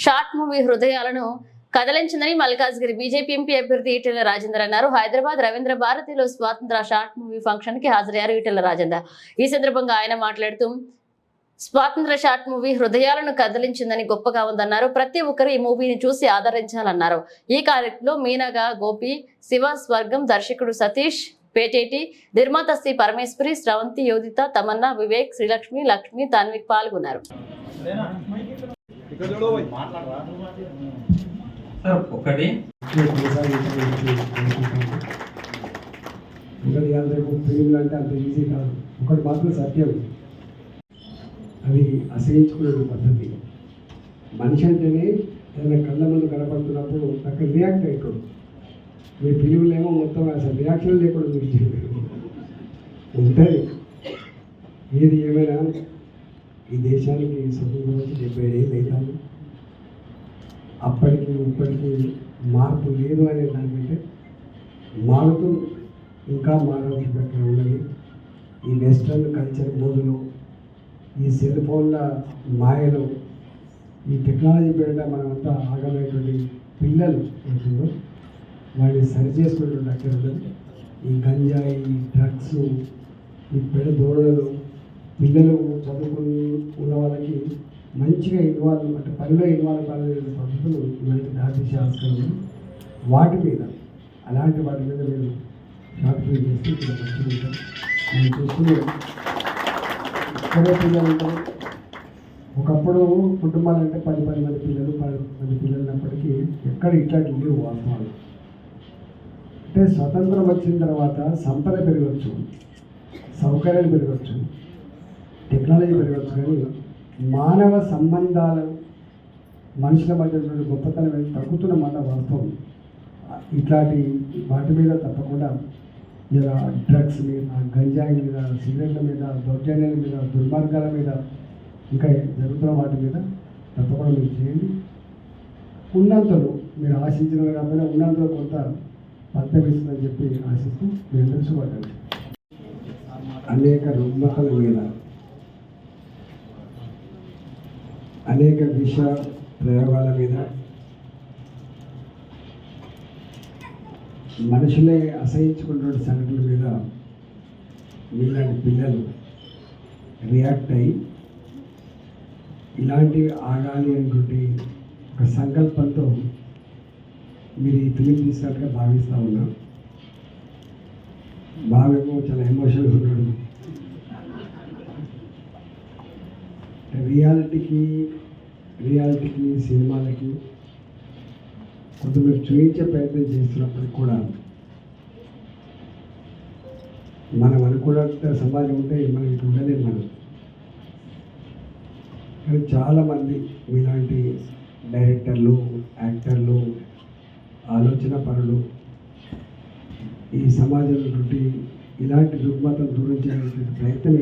Short movie హృదయాలను కదలించిందని Malkajgiri BJP MP అభ్యర్థి ఈటెల రాజేందర్ అన్నారు. హైదరాబాద్ రవీంద్ర భారతిలో స్వాతంత్ర షార్ట్ మూవీ ఫంక్షన్ కి హాజరయ్యారు ఈటెల రాజేందర్. ఈ సందర్భంగా ఆయన మాట్లాడుతూ స్వాతంత్ర షార్ట్ మూవీ హృదయాలను కదిలించిందని గొప్పగా ఉందన్నారు. ప్రతి ఒక్కరు ఈ మూవీని చూసి ఆదరించాలన్నారు. ఈ కార్యక్రమంలో మీనాగా గోపి, శివ స్వర్గం, దర్శకుడు సతీష్, పేటేటి, నిర్మాత శ్రీ పరమేశ్వరి, శ్రవంతి, యోధిత, తమన్నా, వివేక్, శ్రీలక్ష్మి, లక్ష్మి, తన్విక్ పాల్గొన్నారు. ఒకటి ఫిలింలు అంటే అంత ఈజీ కాదు. ఒకటి మాత్రం సత్యం, అది అసహించుకునే పద్ధతి. మనిషి అంటేనే ఏదైనా కళ్ళ ముందు కనపడుతున్నప్పుడు అక్కడ రియాక్ట్ అవుతాడు. మీ ఫిలింలు ఏమో మొత్తం అసలు రియాక్షన్ లేకుండా చూసి ఉంటుంది. ఏది ఏమైనా ఈ దేశానికి స్వతంత్రం వచ్చి 70 ఏళ్ళు అవుతాను. అప్పటికి ఇప్పటికీ మార్పు లేదు అనే దానికంటే మారుతూ ఇంకా మారవలసిన ఉన్నది. ఈ వెస్ట్రన్ కల్చర్ మోజులో, ఈ సెల్ ఫోన్ల మాయలో, ఈ టెక్నాలజీ పేరిట మనమంతా ఆగమైనటువంటి పిల్లలు ఉంటుందో వాడిని సరి చేసుకునేటువంటి అక్కడ ఉండదు. ఈ గంజాయి, డ్రగ్స్, ఈ పెద్ద దూడలు, పిల్లలు చదువుకుని ఉన్న వాళ్ళకి మంచిగా ఇన్వాల్వ్ అంటే పనిలో ఇన్వాల్వ్ కాలేని పద్ధతులు మనకి దాచేసే ఆస్కారం ఉంది. వాటి మీద అలాంటి వాటి మీద మీరు షార్ట్ ఫిల్మ్ చేస్తే ఇక్కడ మంచిగా ఉంటారు. నేను చూసుకుని ఇక్కడే పిల్లలు ఉంటారు. ఒకప్పుడు కుటుంబాలు అంటే 10 మంది పిల్లలు, 10 మంది పిల్లలు ఉన్నప్పటికీ ఎక్కడ ఇట్లాంటి లేవు వాస్తవాలు. అంటే స్వతంత్రం వచ్చిన తర్వాత సంపద పెరగవచ్చు, సౌకర్యాలు పెరగవచ్చు, టెక్నాలజీ పెరగవచ్చు, కానీ మానవ సంబంధాలు, మనుషుల మధ్య గొప్పతనం అనేది తగ్గుతున్న మాట వాస్తవం. ఇట్లాంటి వాటి మీద తప్పకుండా ఇలా డ్రగ్స్ మీద, గంజాయి మీద, సిగరెట్ల మీద, దౌర్జన్యాల మీద, దుర్మార్గాల మీద, ఇంకా జరుగుతున్న వాటి మీద తప్పకుండా మీరు చేయండి. ఉన్నంతలో మీరు ఆశించిన కాకపోయినా ఉన్నంతలో కొంత పంతమిస్తుందని చెప్పి ఆశిస్తూ మీ అందరూ శుభాకాంక్షలు. అనేక రుగ్మతల మీద, అనేక విష ప్రయోగాల మీద, మనుషులే అసహించుకున్నటువంటి సంఘటనల మీద మీలాంటి పిల్లలు రియాక్ట్ అయ్యి ఇలాంటివి ఆగాలి అనేటువంటి ఒక సంకల్పంతో మీరు ఈ ఫిలిం తీసినట్టుగా భావిస్తూ ఉన్నాం. బావేమో చాలా ఎమోషనల్గా ఉన్నాడు. రియాలిటీకి సినిమాలకి కొంత మీరు చూపించే ప్రయత్నం చేస్తున్నప్పటికి కూడా మనం అనుకున్నంత సమాజం ఉంటే మనం ఇటు ఉండలేము. మనం కానీ చాలామంది మీలాంటి డైరెక్టర్లు, యాక్టర్లు, ఆలోచన పరులు ఈ సమాజంలో ఇలాంటి రుగ్మతలు దూరం చేయాల్సిన ప్రయత్నం